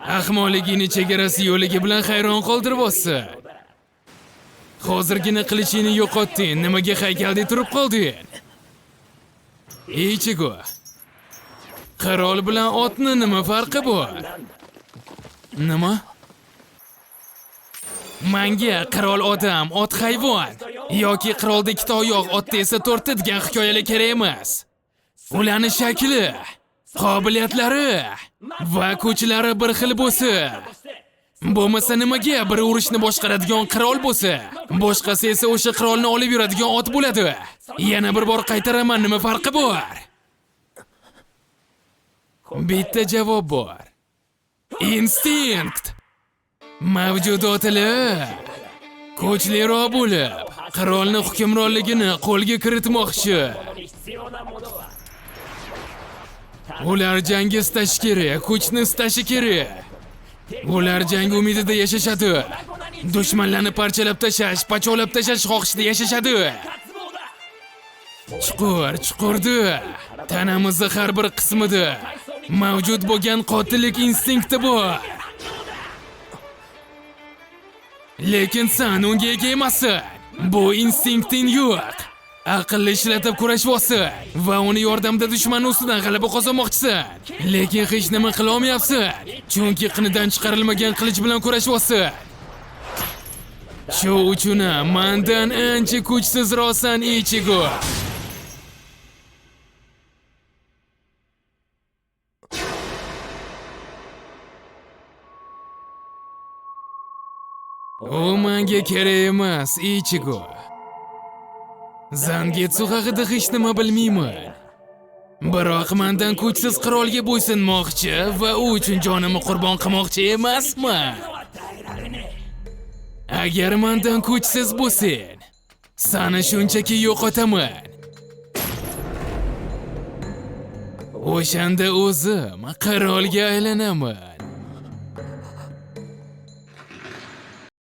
Ahmoqligini chegarasi yo'ligi bilan hayron qoldiryapsan. Hozirgina qilichingni yo'qotding, nimaga haykalda turib qolding? Ichigo. Qirol bilan otni nima farqi bor? Nima? Menga qirol odam, ot hayvon yoki qirolda ikkita oyoq, otda esa to'rtta degan hikoyalar kerak emas. Ularning shakli, qobiliyatlari va kuchlari bir xil bo'lsa, bo'lmasa nimaga biri urushni boshqaradigan qirol bo'lsa, boshqasi esa o'sha qirolni olib yuradigan ot bo'ladi. Yana bir bor qaytaraman, nima farqi bor? Bitta javob bor. Instinkt. Mavjudotlar kuchliroq bo'lib, qirolni hukmronligini qo'lga kiritmoqchi. Ular jangga istashi kerak, kuchni istashi kerak. Ular jang umidida yashashadi. Dushmanlarni parchalab tashlash, pachoqlab tashlash xohishida yashashadi. Chuqurda, tanamizning har bir qismida mavjud bo'lgan qotillik instinkti bor. Lekin sen unga ega emassan. Bu instinkting yo'q. Aqlli ishlatib kurashyapsan va uni yordamida dushman ustidan g'alaba qozonmoqchisan. Lekin hech nima qila olmayapsan, chunki qinidan chiqarilmagan qilich bilan kurashyapsan. Shu uchun mendan ancha kuchsizroqsan, Ichigo. U menga kerak emas, Ichigo. Zangetsu haqida hech nima bilmayman. Biroq mendan kuchsiz qirolga bo'ysunmoqchi va u uchun jonimni qurbon qilmoqchi emasman. Agar mendan kuchsiz bo'lsang, seni shunchaki yo'qotaman. O'shanda o'zim qirolga aylanaman.